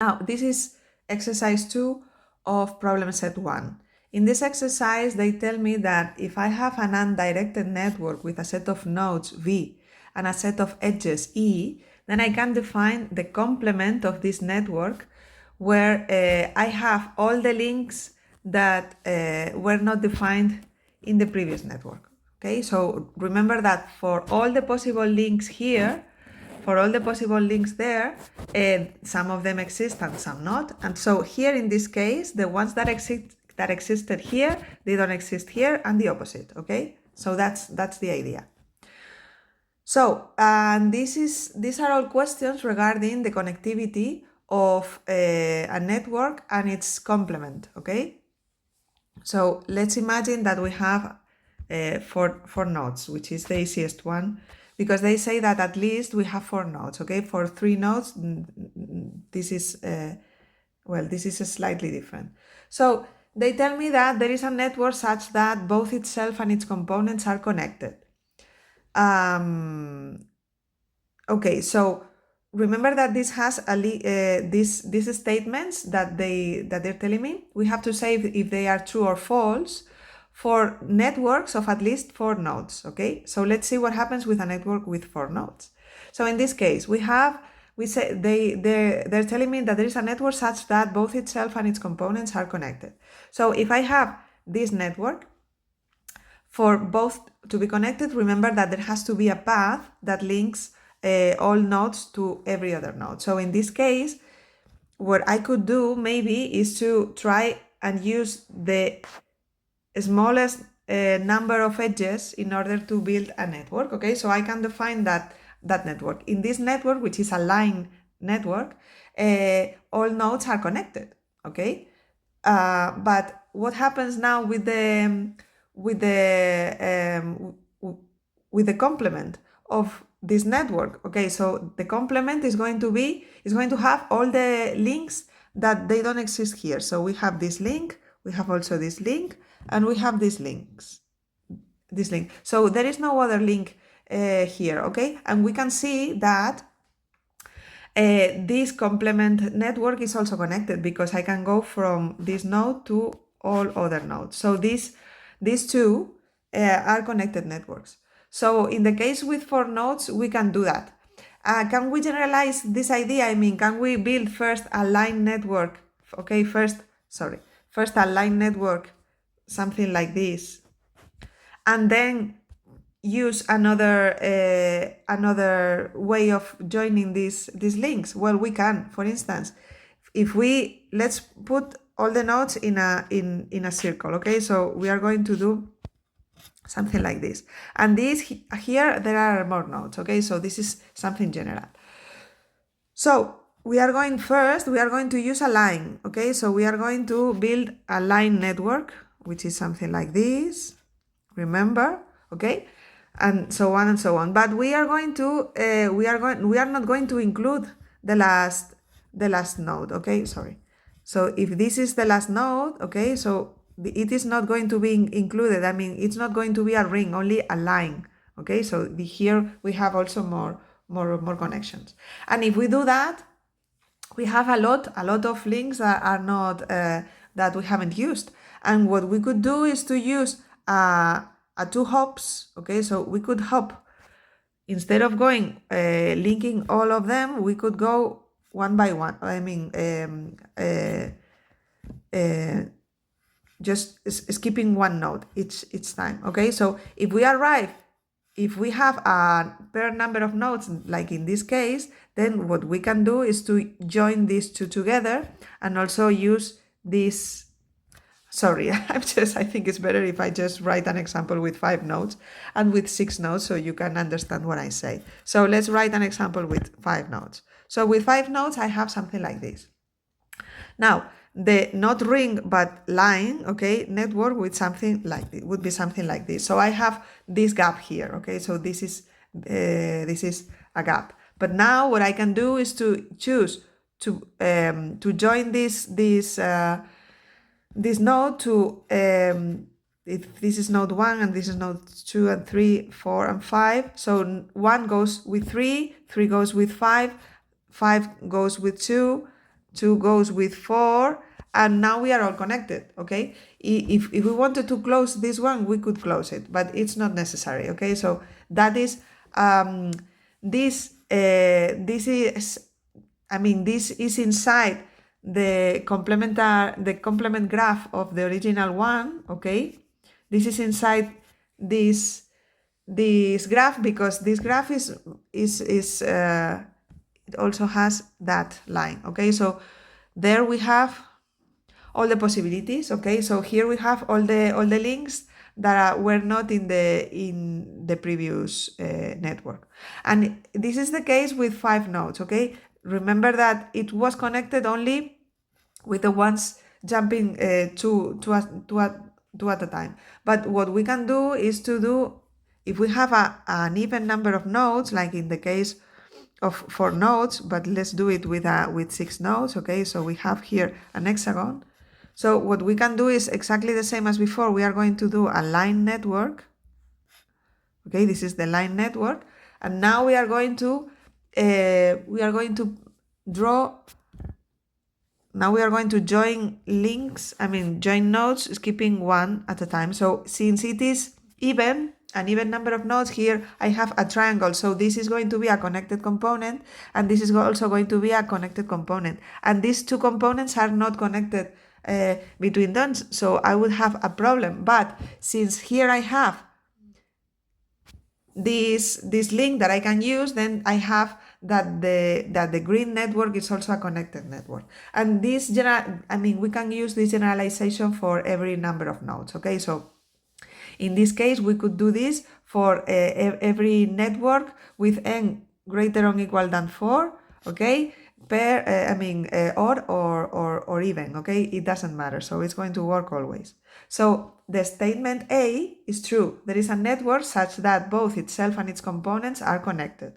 Now, this is exercise 2 of problem set 1. In this exercise, they tell me that if I have an undirected network with a set of nodes V and a set of edges E, then I can define the complement of this network where I have all the links that were not defined in the previous network. Okay, so remember that for all the possible links here, for all the possible links there, some of them exist and some not. And so here in this case, the ones that existed here, they don't exist here, and the opposite. Okay, so that's the idea. So, and these are all questions regarding the connectivity of a network and its complement. Okay, so let's imagine that we have four nodes, which is the easiest one, because they say that at least we have 4 nodes. Okay, for 3 nodes, this is this is slightly different. So they tell me that there is a network such that both itself and its components are connected. Okay, so remember that this has these statements that they're telling me. We have to say if they are true or false for networks of at least 4 nodes. Okay, so let's see what happens with a network with 4 nodes. So in this case, they're telling me that there is a network such that both itself and its components are connected. So if I have this network, for both to be connected, remember that there has to be a path that links all nodes to every other node. So in this case, what I could do maybe is to try and use the smallest number of edges in order to build a network. Okay, so I can define that network. In this network, which is a line network, all nodes are connected. Okay, but what happens now with the complement of this network? Okay, so the complement is going to have all the links that they don't exist here. So we have this link, we have also this link, and we have these links. This link. So there is no other link here. Okay, and we can see that this complement network is also connected because I can go from this node to all other nodes. So these two are connected networks. So in the case with 4 nodes, we can do that. Can we generalize this idea? I mean, can we build first a line network? Okay, first a line network, something like this, and then use another way of joining these links? Well, we can. For instance, if let's put all the nodes in a circle. Okay, so we are going to do something like this, and here there are more nodes. Okay, so this is something general. So we are going to use a line. Okay, so we are going to build a line network, which is something like this, remember? Okay, and so on and so on. But we are not going to include the last node. Okay, sorry. So if this is the last node, okay, so it is not going to be included. I mean, it's not going to be a ring, only a line. Okay, so here we have also more connections. And if we do that, we have a lot of links that are not that we haven't used. And what we could do is to use a 2 hops. Okay, so we could hop, instead of going linking all of them, we could go one by one. I mean, just skipping one node each time. Okay, so if we have a paired number of nodes, like in this case, then what we can do is to join these 2 together and also use this. Sorry, I think it's better if I just write an example with 5 nodes and with 6 nodes so you can understand what I say. So let's write an example with 5 nodes. So with 5 nodes, I have something like this. Now, the not ring but line, okay, network with something like this would be something like this. So I have this gap here. Okay, so this is a gap. But now what I can do is to choose to join this node to if this is node 1 and this is node 2 and 3, 4 and 5. So 1 goes with 3, 3 goes with 5, 5 goes with 2, 2 goes with 4, and now we are all connected, okay? If we wanted to close this one, we could close it, but it's not necessary, okay? So that is, this is inside the complement graph of the original one, okay? This is inside this graph, because this graph it also has that line, okay? So there we have all the possibilities, okay? So here we have all the links that were not in the previous network, and this is the case with 5 nodes, okay? Remember that it was connected only with the ones jumping two at a time. But what we can do is to do, if we have an even number of nodes, like in the case of 4 nodes, but let's do it with 6 nodes, okay? So we have here an hexagon. So what we can do is exactly the same as before. We are going to do a line network. Okay, this is the line network, and now we are going to draw. Now we are going to join links, join nodes, skipping one at a time. So since it is an even number of nodes, here I have a triangle. So this is going to be a connected component, and this is also going to be a connected component. And these two components are not connected between them, so I would have a problem. But since here I have this link that I can use, then I have that the green network is also a connected network. And this we can use this generalization for every number of nodes, okay? So in this case, we could do this for every network with n greater or equal than 4, okay? Or even, okay? It doesn't matter, so it's going to work always. So the statement A is true. There is a network such that both itself and its components are connected.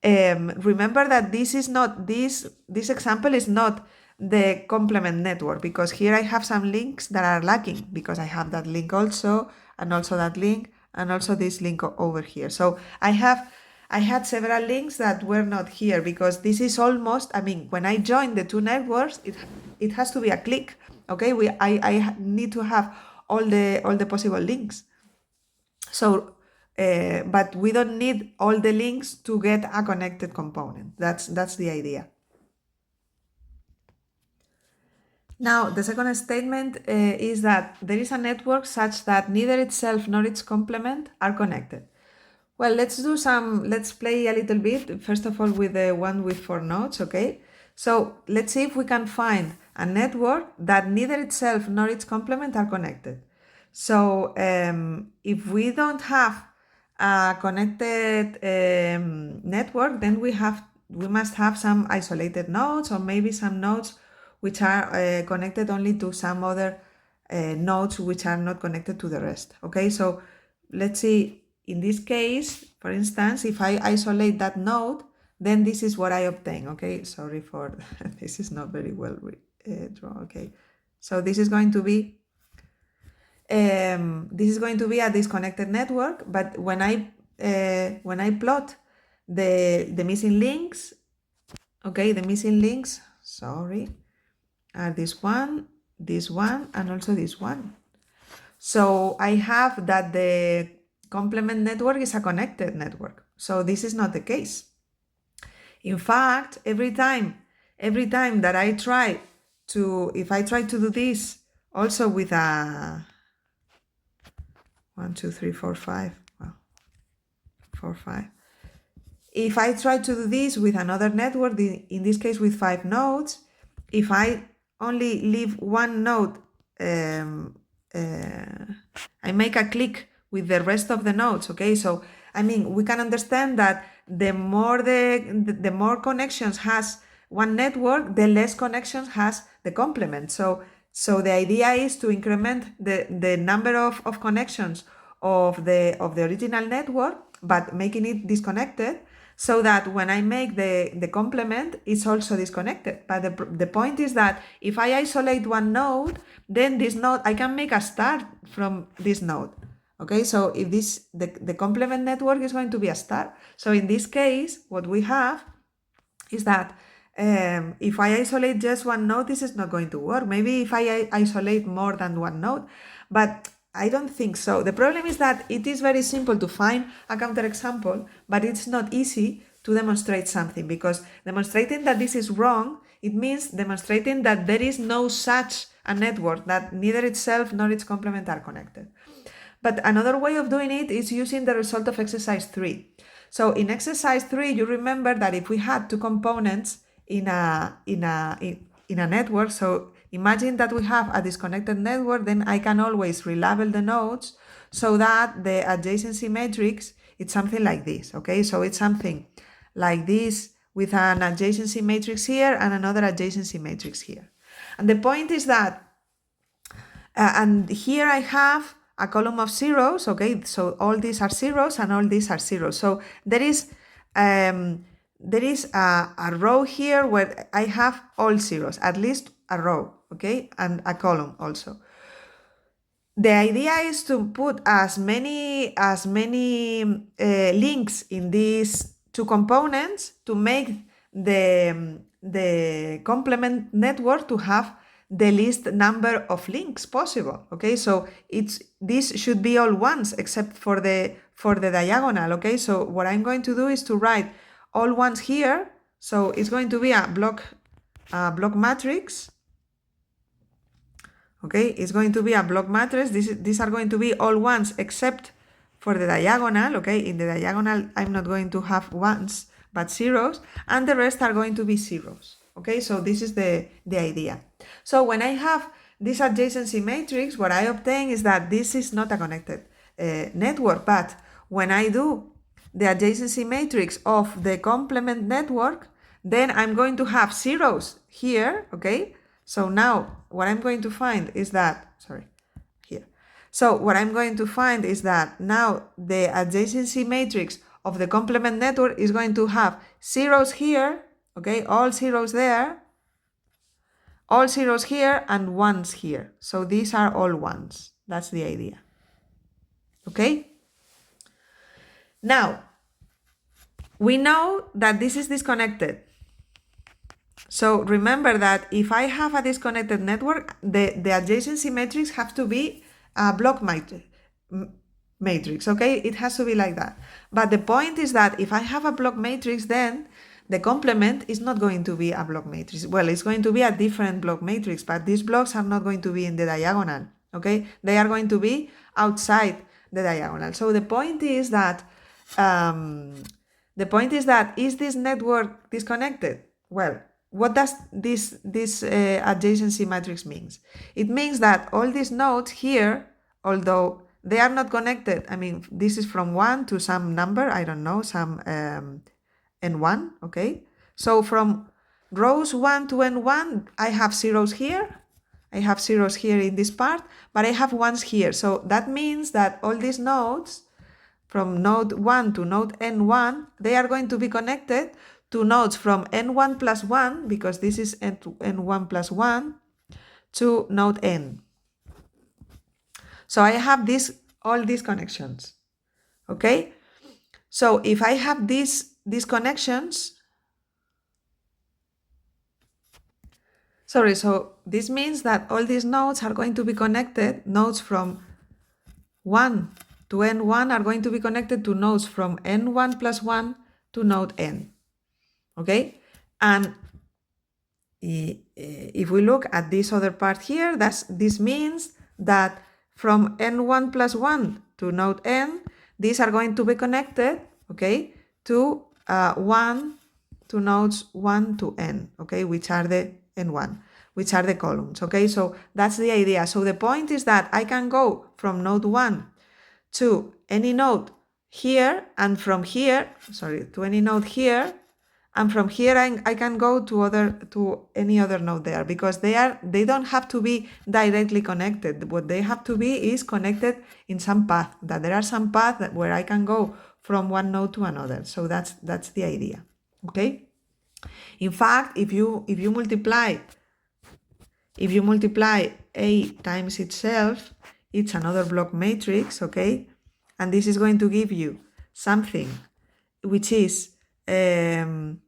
Remember that this example is not the complement network, because here I have some links that are lacking, because I have that link also, and also that link, and also this link over here. So I had several links that were not here, because this is almost, when I join the two networks, it has to be a click, okay? I need to have all the possible links. So but we don't need all the links to get a connected component. That's the idea. Now, the second statement is that there is a network such that neither itself nor its complement are connected. Well, let's play a little bit, first of all, with the one with 4 nodes, okay? So let's see if we can find a network that neither itself nor its complement are connected. So if we don't have a connected network, then we must have some isolated nodes, or maybe some nodes which are connected only to some other nodes which are not connected to the rest, okay? So let's see, in this case, for instance, if I isolate that node, then this is what I obtain, okay? Sorry for this is not very well drawn, okay? So this is going to be a disconnected network, but when I plot the missing links, okay, the missing links, sorry, are this one, and also this one. So I have that the complement network is a connected network. So this is not the case. In fact, every time that I try to, if I try to do this also with a 1, 2, 3, 4, 5, well, 4, 5. If I try to do this with another network, in this case with 5 nodes, if I only leave one node, I make a click with the rest of the nodes, okay? So, we can understand that the more connections has one network, the less connections has the complement. So the idea is to increment the number of connections of the original network, but making it disconnected, so that when I make the complement, it's also disconnected. But the point is that if I isolate one node, then this node, I can make a start from this node. Okay, so if the complement network is going to be a star. So in this case, what we have is that if I isolate just one node, this is not going to work. Maybe if I isolate more than one node, but I don't think so. The problem is that it is very simple to find a counterexample, but it's not easy to demonstrate something, because demonstrating that this is wrong, it means demonstrating that there is no such a network, that neither itself nor its complement are connected. But another way of doing it is using the result of exercise 3. So in exercise 3, you remember that if we had two components in a network, so imagine that we have a disconnected network, then I can always relabel the nodes so that the adjacency matrix, it's something like this, okay? So it's something like this with an adjacency matrix here and another adjacency matrix here. And the point is that, and here I have a column of zeros, okay? So all these are zeros and all these are zeros. So there is a row here where I have all zeros, at least a row, okay? And a column also. The idea is to put as many links in these two components to make the complement network to have the least number of links possible, okay? So this should be all ones except for the diagonal, okay? So what I'm going to do is to write all ones here. So it's going to be a block matrix, okay? It's going to be a block matrix. These are going to be all ones except for the diagonal, okay? In the diagonal, I'm not going to have ones, but zeros, and the rest are going to be zeros, okay? So this is the idea. So when I have this adjacency matrix, what I obtain is that this is not a connected network, but when I do the adjacency matrix of the complement network, then I'm going to have zeros here, okay? So now what I'm going to find is that, So what I'm going to find is that now the adjacency matrix of the complement network is going to have zeros here, okay, all zeros there, all zeros here, and ones here. So these are all ones. That's the idea. Okay? Now, we know that this is disconnected. So remember that if I have a disconnected network, the adjacency matrix has to be a block matrix, okay? It has to be like that. But the point is that if I have a block matrix, then the complement is not going to be a block matrix. Well, it's going to be a different block matrix, but these blocks are not going to be in the diagonal, okay? They are going to be outside the diagonal. So the point is that, is this network disconnected? Well, what does this adjacency matrix means? It means that all these nodes here, although they are not connected, I mean, this is from 1 to some number, I don't know, some n1, okay? So from rows 1 to n1, I have zeros here, I have zeros here in this part, but I have ones here. So that means that all these nodes, from node 1 to node n1, they are going to be connected to nodes from n1 plus 1, because this is n1 plus 1, to node n. So I have all these connections, okay? So if I have these connections, so this means that all these nodes are going to be connected, nodes from 1 to n1 are going to be connected to nodes from n1 plus 1 to node n, okay? And if we look at this other part here, this means that from n1 plus 1 to node n, these are going to be connected, okay, to nodes 1 to n, okay, which are the n1, which are the columns, okay? So that's the idea. So the point is that I can go from node 1 to any node here, and from here, to any node here, and from here I can go to any other node there, because they don't have to be directly connected. What they have to be is connected in some path, that there are some paths where I can go from one node to another. So that's the idea, okay? In fact, if you multiply A times itself, it's another block matrix, okay? And this is going to give you something which is 1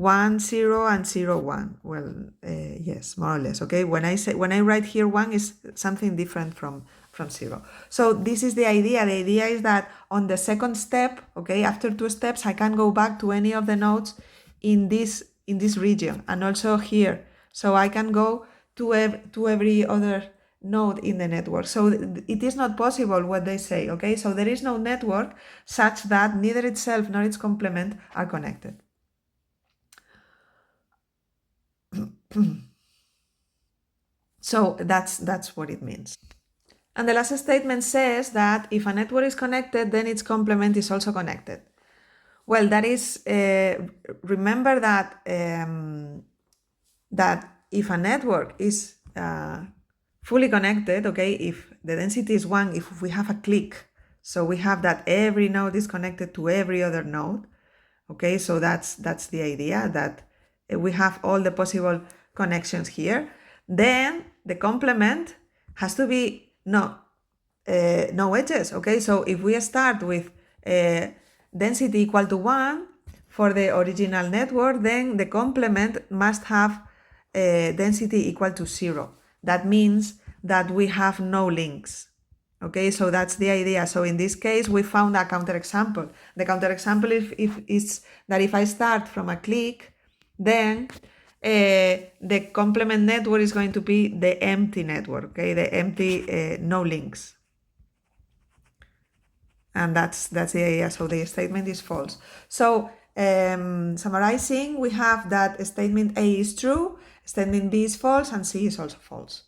1, 0, and 0, 1. Well, yes, more or less, okay? When I write here 1 is something different from 0. So this is the idea. The idea is that on the second step, okay, after 2 steps, I can go back to any of the nodes in this region, and also here. So I can go to every other node in the network. So it is not possible what they say, okay? So there is no network such that neither itself nor its complement are connected. So that's what it means. And the last statement says that if a network is connected, then its complement is also connected. Well, that is, remember that that if a network is fully connected, okay, if the density is 1, if we have a clique, so we have that every node is connected to every other node, okay, so that's the idea, that we have all the possible connections here. Then the complement has to be no edges, okay? So if we start with density equal to 1 for the original network, then the complement must have density equal to 0. That means that we have no links. Okay, so that's the idea. So in this case, we found a counterexample. The counterexample is that if I start from a clique, then the complement network is going to be the empty network, okay, the empty no links. And that's the idea. So the statement is false. So summarizing, we have that statement A is true, statement B is false, and C is also false.